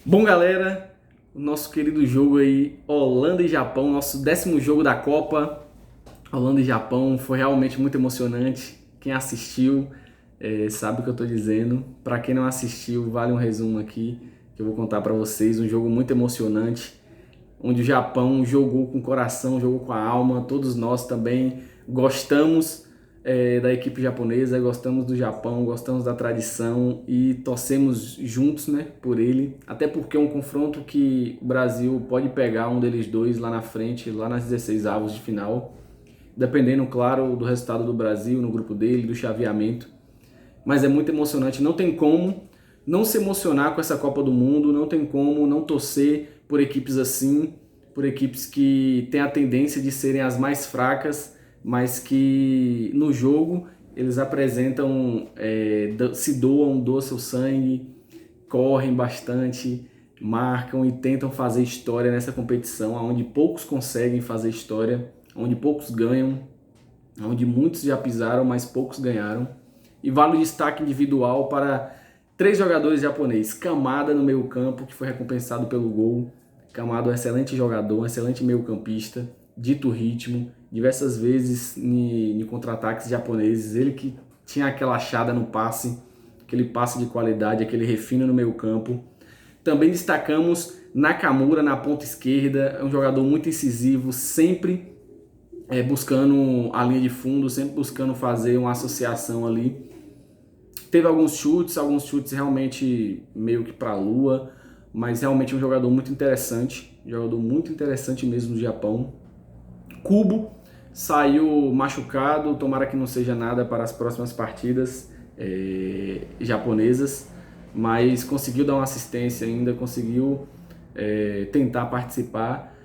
Bom, galera, o nosso querido jogo aí, Holanda e Japão, nosso 10º jogo da Copa. Holanda e Japão foi realmente muito emocionante. Quem assistiu sabe o que eu tô dizendo. Para quem não assistiu, vale um resumo aqui que eu vou contar para vocês. Um jogo muito emocionante, onde o Japão jogou com o coração, jogou com a alma. Todos nós também gostamos da equipe japonesa, gostamos do Japão, gostamos da tradição e torcemos juntos, né, por ele. Até porque é um confronto que o Brasil pode pegar um deles dois lá na frente, lá nas 16 avos de final, dependendo, claro, do resultado do Brasil no grupo dele, do chaveamento. Mas é muito emocionante, não tem como não se emocionar com essa Copa do Mundo, não tem como não torcer por equipes assim, por equipes que têm a tendência de serem as mais fracas, mas que no jogo eles apresentam, se doam seu sangue, correm bastante, marcam e tentam fazer história nessa competição, onde poucos conseguem fazer história, onde poucos ganham, onde muitos já pisaram, mas poucos ganharam. E vale o destaque individual para 3 jogadores japoneses. Kamada no meio campo, que foi recompensado pelo gol. Kamada é um excelente jogador, um excelente meio campista, dito ritmo, diversas vezes em contra-ataques japoneses. Ele que tinha aquela achada no passe, aquele passe de qualidade, aquele refino no meio campo. Também destacamos Nakamura na ponta esquerda, é um jogador muito incisivo, sempre buscando a linha de fundo, sempre buscando fazer uma associação ali. Teve alguns chutes realmente meio que para a lua, mas realmente um jogador muito interessante mesmo do Japão. Kubo saiu machucado, tomara que não seja nada para as próximas partidas japonesas, mas conseguiu dar uma assistência ainda, conseguiu tentar participar.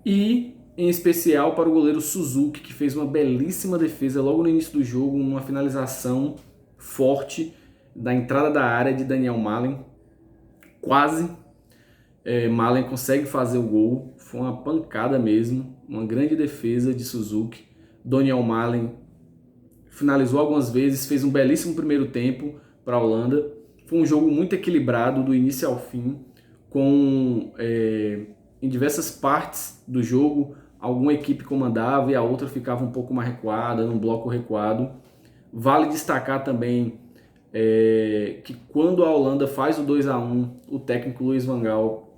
E em especial para o goleiro Suzuki, que fez uma belíssima defesa logo no início do jogo, uma finalização forte da entrada da área de Daniel Malen. Quase Malen consegue fazer o gol, foi uma pancada mesmo, uma grande defesa de Suzuki. Daniel Malen finalizou algumas vezes, fez um belíssimo primeiro tempo para a Holanda. Foi um jogo muito equilibrado do início ao fim, com em diversas partes do jogo alguma equipe comandava e a outra ficava um pouco mais recuada, num bloco recuado. Vale destacar também que quando a Holanda faz o 2-1, o técnico Louis van Gaal,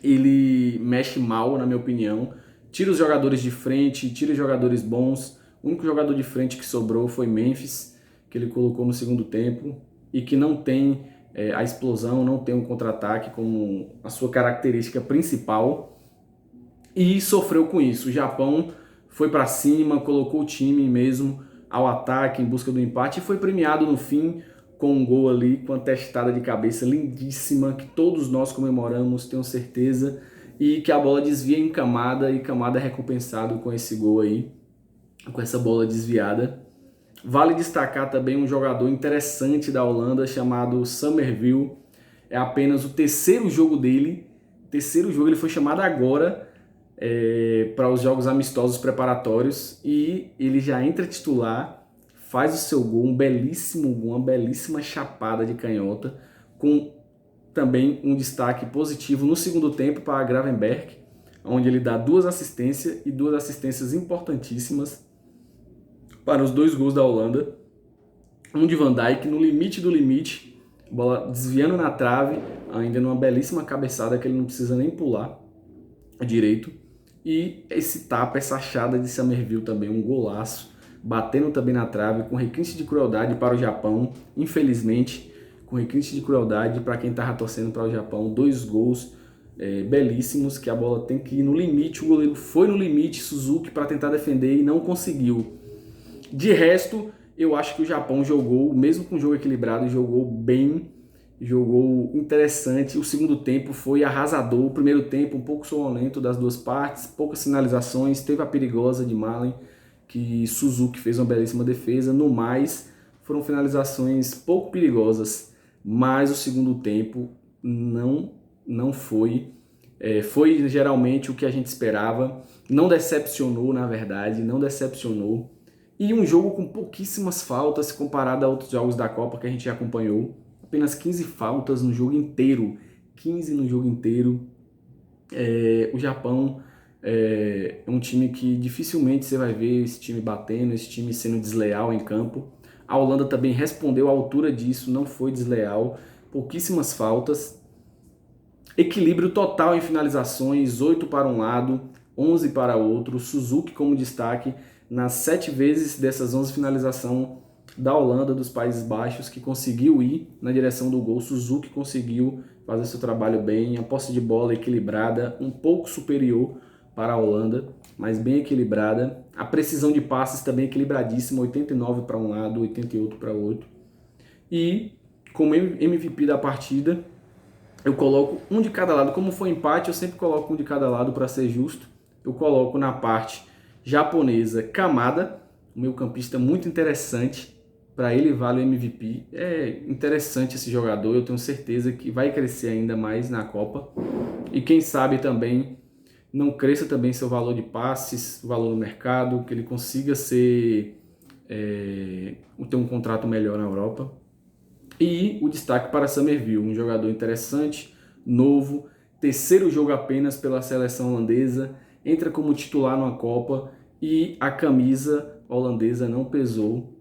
ele mexe mal, na minha opinião. Tira os jogadores de frente, tira os jogadores bons. O único jogador de frente que sobrou foi Memphis, que ele colocou no segundo tempo e que não tem a explosão, não tem um contra-ataque como a sua característica principal. E sofreu com isso. O Japão foi para cima, colocou o time mesmo ao ataque em busca do empate e foi premiado no fim com um gol ali, com uma testada de cabeça lindíssima, que todos nós comemoramos, tenho certeza, e que a bola desvia em Kamada, e Kamada é recompensado com esse gol aí, com essa bola desviada. Vale destacar também um jogador interessante da Holanda, chamado Summerville. É apenas o terceiro jogo dele, ele foi chamado agora para os jogos amistosos preparatórios, e ele já entra titular, faz o seu gol, um belíssimo gol, uma belíssima chapada de canhota, com também um destaque positivo no segundo tempo para Gravenberch, onde ele dá 2 assistências e 2 assistências importantíssimas para os 2 gols da Holanda. Um de Van Dijk no limite do limite, bola desviando na trave, ainda numa belíssima cabeçada que ele não precisa nem pular direito. E esse tapa, essa achada de Summerville também, um golaço, batendo também na trave, com requinte de crueldade para o Japão, infelizmente, com requinte de crueldade para quem estava torcendo para o Japão. 2 gols belíssimos, que a bola tem que ir no limite, o goleiro foi no limite, Suzuki, para tentar defender e não conseguiu. De resto, eu acho que o Japão jogou, mesmo com um jogo equilibrado, jogou bem, jogou interessante. O segundo tempo foi arrasador, o primeiro tempo um pouco sonolento das duas partes, poucas sinalizações, teve a perigosa de Malen, que Suzuki fez uma belíssima defesa. No mais, foram finalizações pouco perigosas, mas o segundo tempo não foi. Foi geralmente o que a gente esperava, não decepcionou, na verdade, não decepcionou. E um jogo com pouquíssimas faltas comparado a outros jogos da Copa que a gente já acompanhou. Apenas 15 faltas no jogo inteiro. 15 no jogo inteiro. O Japão é um time que dificilmente você vai ver esse time batendo, esse time sendo desleal em campo. A Holanda também respondeu à altura disso, não foi desleal, pouquíssimas faltas. Equilíbrio total em finalizações, 8 para um lado, 11 para outro. Suzuki como destaque nas 7 vezes dessas 11 finalizações da Holanda, dos Países Baixos, que conseguiu ir na direção do gol. Suzuki conseguiu fazer seu trabalho bem, a posse de bola equilibrada, um pouco superior para a Holanda, mas bem equilibrada. A precisão de passes também equilibradíssima, 89 para um lado, 88 para o outro. E como MVP da partida, eu coloco um de cada lado. Como foi empate, eu sempre coloco um de cada lado para ser justo. Eu coloco na parte japonesa Kamada, um meio-campista muito interessante. Para ele vale o MVP. É interessante esse jogador, eu tenho certeza que vai crescer ainda mais na Copa. E quem sabe também não cresça também seu valor de passes, o valor no mercado, que ele consiga ter um contrato melhor na Europa. E o destaque para Summerville, um jogador interessante, novo, terceiro jogo apenas pela seleção holandesa, entra como titular numa Copa e a camisa holandesa não pesou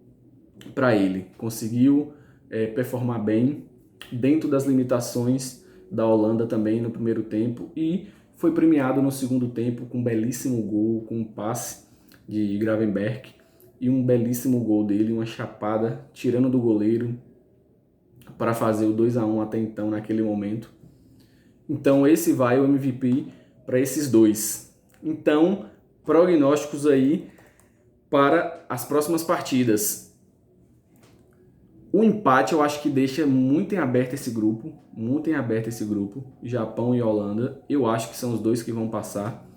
para ele. Conseguiu performar bem dentro das limitações da Holanda também no primeiro tempo e foi premiado no segundo tempo com um belíssimo gol, com um passe de Gravenberch e um belíssimo gol dele, uma chapada tirando do goleiro para fazer o 2-1 até então naquele momento. Então esse vai o MVP para esses dois. Então, prognósticos aí para as próximas partidas. O empate eu acho que deixa muito em aberto esse grupo, Japão e Holanda. Eu acho que são os dois que vão passar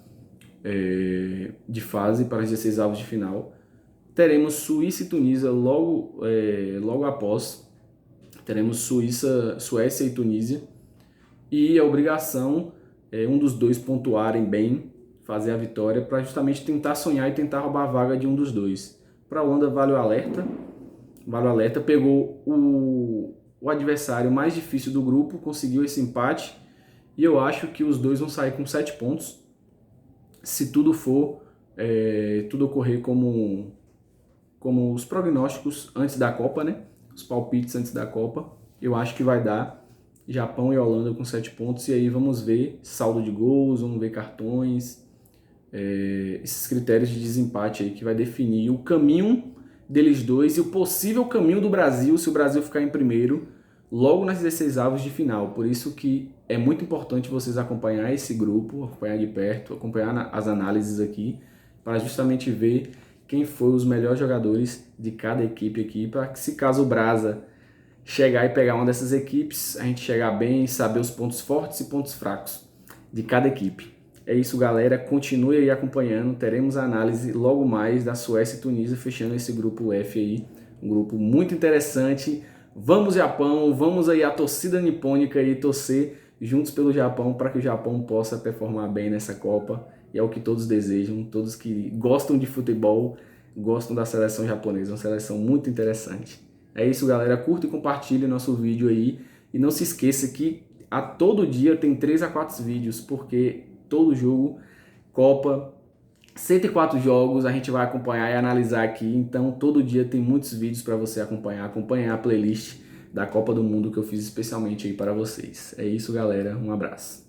de fase para as 16 avos de final. Teremos Suíça e Tunísia logo após. Teremos Suécia e Tunísia. E a obrigação é um dos dois pontuarem bem, fazer a vitória, para justamente tentar sonhar e tentar roubar a vaga de um dos dois. Para a Holanda vale o alerta. Pegou o adversário mais difícil do grupo, conseguiu esse empate. E eu acho que os dois vão sair com 7 pontos. Se tudo ocorrer como os prognósticos antes da Copa, né? Os palpites antes da Copa, eu acho que vai dar Japão e Holanda com 7 pontos, e aí vamos ver saldo de gols, vamos ver cartões, esses critérios de desempate aí que vai definir o caminho deles dois e o possível caminho do Brasil, se o Brasil ficar em primeiro, logo nas 16 avos de final. Por isso que é muito importante vocês acompanhar esse grupo, acompanhar de perto, acompanhar as análises aqui, para justamente ver quem foram os melhores jogadores de cada equipe aqui, para que se caso o Brasa chegar e pegar uma dessas equipes, a gente chegar bem e saber os pontos fortes e pontos fracos de cada equipe. É isso, galera. Continue aí acompanhando. Teremos a análise logo mais da Suécia e Tunísia, fechando esse grupo F aí. Um grupo muito interessante. Vamos, Japão! Vamos aí a torcida nipônica aí torcer juntos pelo Japão para que o Japão possa performar bem nessa Copa. E é o que todos desejam, todos que gostam de futebol, gostam da seleção japonesa, uma seleção muito interessante. É isso, galera, curta e compartilhe nosso vídeo aí, e não se esqueça que a todo dia tem 3 a 4 vídeos, porque todo jogo, Copa, 104 jogos, a gente vai acompanhar e analisar aqui, então todo dia tem muitos vídeos para você acompanhar a playlist da Copa do Mundo que eu fiz especialmente aí para vocês. É isso, galera, um abraço.